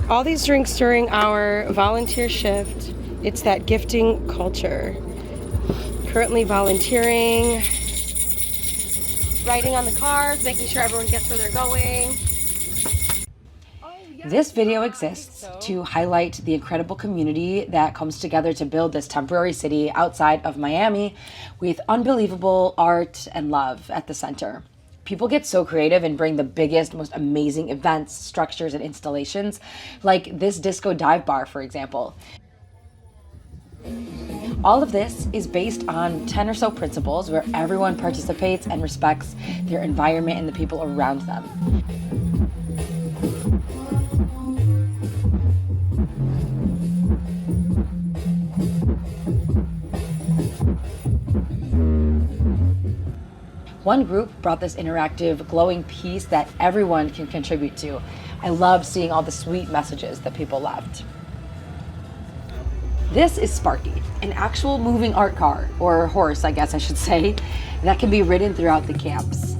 All these drinks during our volunteer shift. It's that gifting culture. Currently volunteering, writing on the cars, making sure everyone gets where they're going. This video exists to highlight the incredible community that comes together to build this temporary city outside of Miami with unbelievable art and love at the center. People get so creative and bring the biggest, most amazing events, structures, and installations, like this disco dive bar, for example. All of this is based on 10 or so principles where everyone participates and respects their environment and the people around them. One group brought this interactive, glowing piece that everyone can contribute to. I loved seeing all the sweet messages that people left. This is Sparky, an actual moving art car, or horse, I guess I should say, that can be ridden throughout the camps.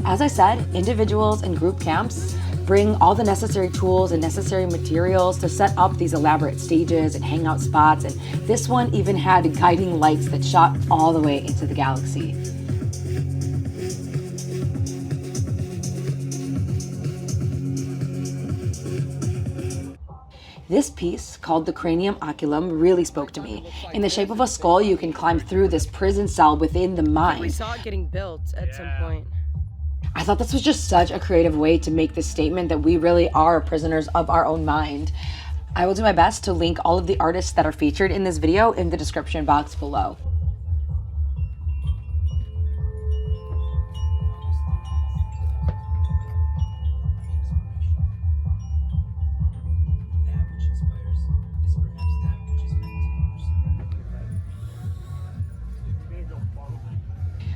As I said, individuals and group camps bring all the necessary tools and necessary materials to set up these elaborate stages and hangout spots, and this one even had guiding lights that shot all the way into the galaxy. This piece, called the Cranium Oculum, really spoke to me. In the shape of a skull, you can climb through this prison cell within the mind. We saw it getting built at some point. I thought this was just such a creative way to make this statement that we really are prisoners of our own mind. I will do my best to link all of the artists that are featured in this video in the description box below.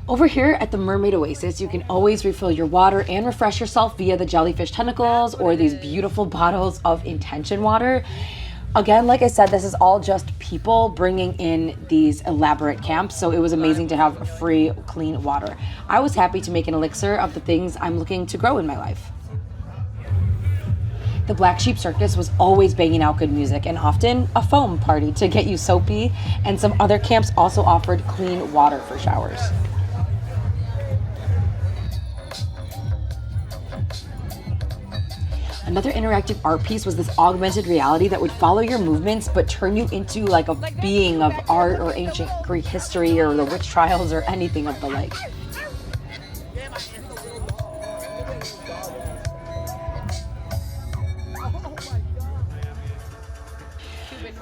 Over here at the Mermaid Oasis, you can always refill your water and refresh yourself via the jellyfish tentacles or these beautiful bottles of intention water. Again, like I said, this is all just people bringing in these elaborate camps, so it was amazing to have free, clean water. I was happy to make an elixir of the things I'm looking to grow in my life. The Black Sheep Circus was always banging out good music and often a foam party to get you soapy, and some other camps also offered clean water for showers. Another interactive art piece was this augmented reality that would follow your movements but turn you into like a being of art or ancient Greek history or the witch trials or anything of the like.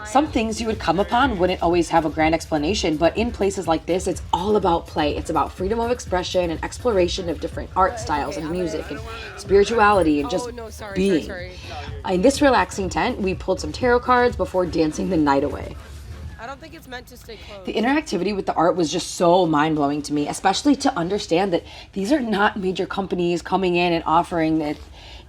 Some things you would come upon wouldn't always have a grand explanation, but in places like this, it's all about play. It's about freedom of expression and exploration of different art styles and music and spirituality and just being. In this relaxing tent, we pulled some tarot cards before dancing the night away. I don't think it's meant to stay closed. The interactivity with the art was just so mind-blowing to me, especially to understand that these are not major companies coming in and offering it.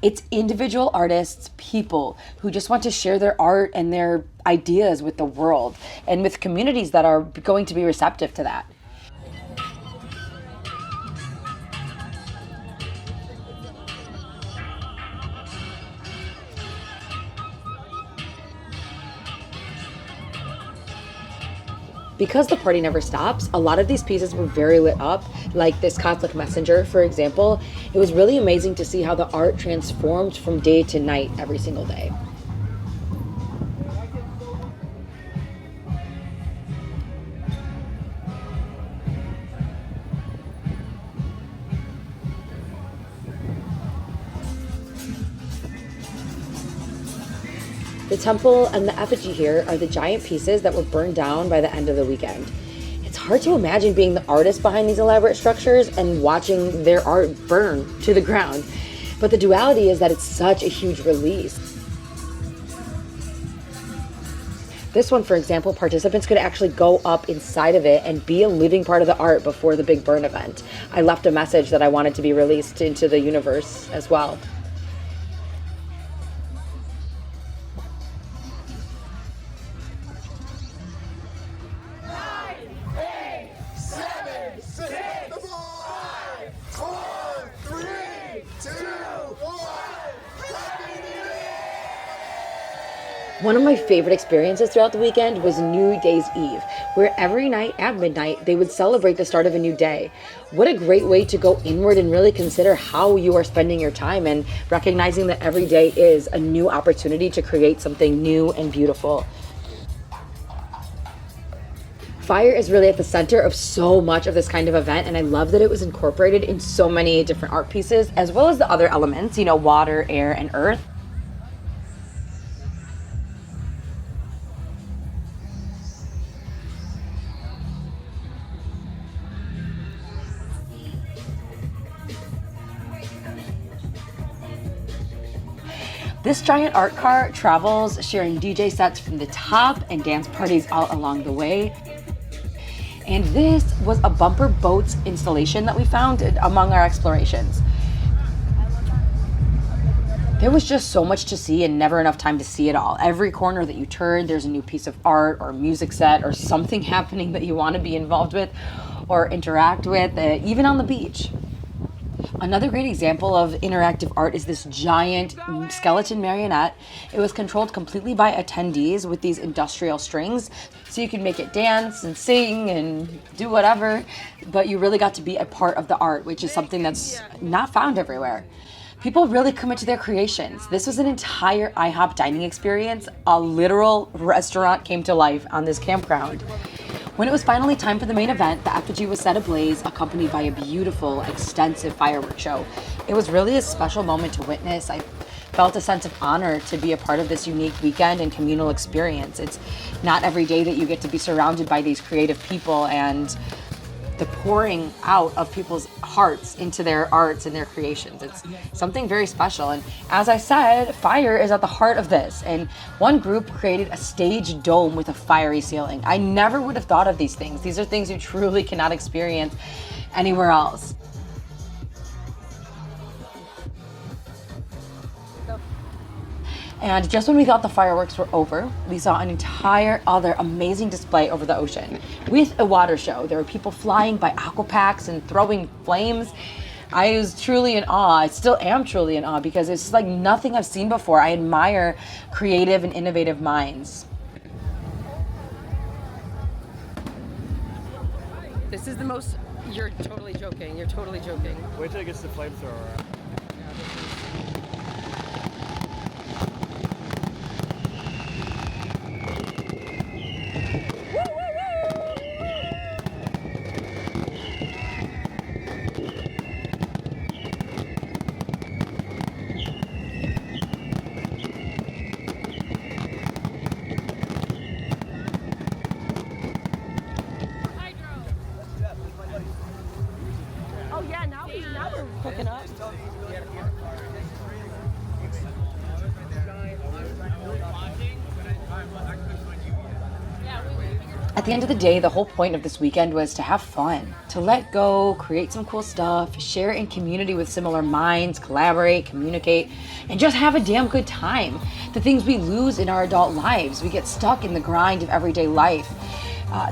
It's individual artists, people who just want to share their art and their ideas with the world and with communities that are going to be receptive to that. Because the party never stops, a lot of these pieces were very lit up, like this Catholic messenger, for example. It was really amazing to see how the art transformed from day to night every single day. The temple and the effigy here are the giant pieces that were burned down by the end of the weekend. It's hard to imagine being the artist behind these elaborate structures and watching their art burn to the ground. But the duality is that it's such a huge release. This one, for example, participants could actually go up inside of it and be a living part of the art before the big burn event. I left a message that I wanted to be released into the universe as well. Happy New Year! One of my favorite experiences throughout the weekend was New Year's Eve, where every night at midnight they would celebrate the start of a new day. What a great way to go inward and really consider how you are spending your time and recognizing that every day is a new opportunity to create something new and beautiful. Fire is really at the center of so much of this kind of event, and I love that it was incorporated in so many different art pieces, as well as the other elements, water, air, and earth. This giant art car travels, sharing DJ sets from the top and dance parties all along the way. And this was a bumper boats installation that we found among our explorations. There was just so much to see and never enough time to see it all. Every corner that you turn, there's a new piece of art or music set or something happening that you want to be involved with or interact with, even on the beach. Another great example of interactive art is this giant skeleton marionette. It was controlled completely by attendees with these industrial strings, so you could make it dance and sing and do whatever, but you really got to be a part of the art, which is something that's not found everywhere. People really commit to their creations. This was an entire IHOP dining experience. A literal restaurant came to life on this campground. When it was finally time for the main event, the effigy was set ablaze, accompanied by a beautiful, extensive fireworks show. It was really a special moment to witness. I felt a sense of honor to be a part of this unique weekend and communal experience. It's not every day that you get to be surrounded by these creative people and the pouring out of people's hearts into their arts and their creations. It's something very special. And as I said, fire is at the heart of this. And one group created a stage dome with a fiery ceiling. I never would have thought of these things. These are things you truly cannot experience anywhere else. And just when we thought the fireworks were over, we saw an entire other amazing display over the ocean with a water show. There were people flying by aquapacks and throwing flames. I was truly in awe. I still am truly in awe because it's like nothing I've seen before. I admire creative and innovative minds. This is the most, you're totally joking. You're totally joking. Wait till it gets the flamethrower out. Oh yeah, now we're cooking up. At the end of the day, the whole point of this weekend was to have fun, to let go, create some cool stuff, share in community with similar minds, collaborate, communicate, and just have a damn good time. The things we lose in our adult lives, we get stuck in the grind of everyday life.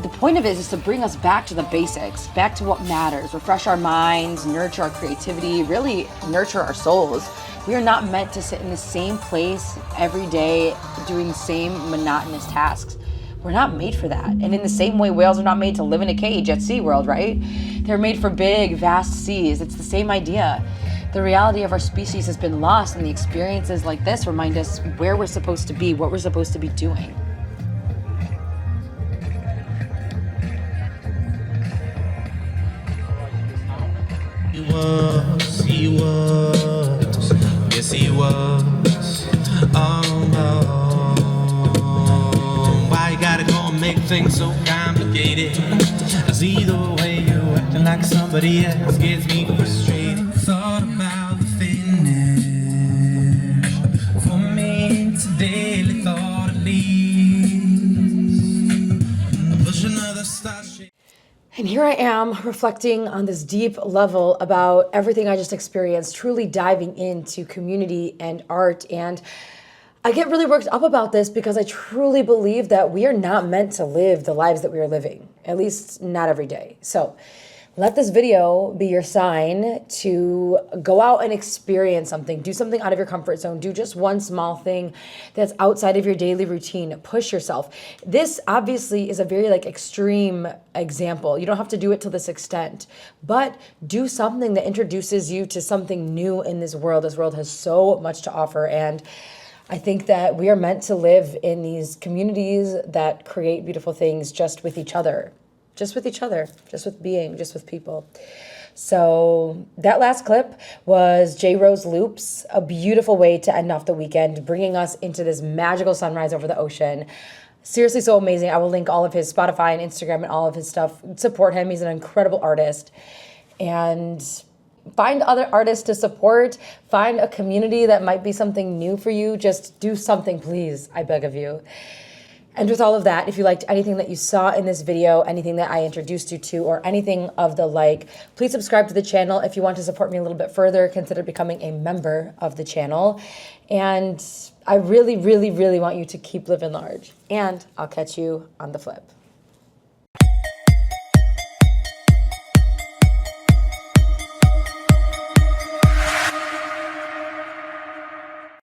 The point of it is to bring us back to the basics, back to what matters, refresh our minds, nurture our creativity, really nurture our souls. We are not meant to sit in the same place every day doing the same monotonous tasks. We're not made for that. And in the same way, whales are not made to live in a cage at SeaWorld, right? They're made for big, vast seas. It's the same idea. The reality of our species has been lost, and the experiences like this remind us where we're supposed to be, what we're supposed to be doing. He was, yes he was. Oh no, why you gotta go and make things so complicated? 'Cause either way you acting like somebody else gets me frustrated. Thought about the finish for me it's a daily thought at least. Push another starship. And here I am reflecting on this deep level about everything I just experienced, truly diving into community and art. And I get really worked up about this because I truly believe that we are not meant to live the lives that we are living, at least not every day. So let this video be your sign to go out and experience something. Do something out of your comfort zone. Do just one small thing that's outside of your daily routine. Push yourself. This obviously is a very like extreme example. You don't have to do it to this extent, but do something that introduces you to something new in this world. This world has so much to offer, and I think that we are meant to live in these communities that create beautiful things just with each other. Just with each other, just with being, just with people. So that last clip was J. Rose Loops, a beautiful way to end off the weekend, bringing us into this magical sunrise over the ocean. Seriously, so amazing. I will link all of his Spotify and Instagram and all of his stuff. Support him. He's an incredible artist. And find other artists to support. Find a community that might be something new for you. Just do something, please. I beg of you. And with all of that, if you liked anything that you saw in this video, anything that I introduced you to, or anything of the like, please subscribe to the channel. If you want to support me a little bit further, consider becoming a member of the channel. And I really, really, really want you to keep living large. And I'll catch you on the flip.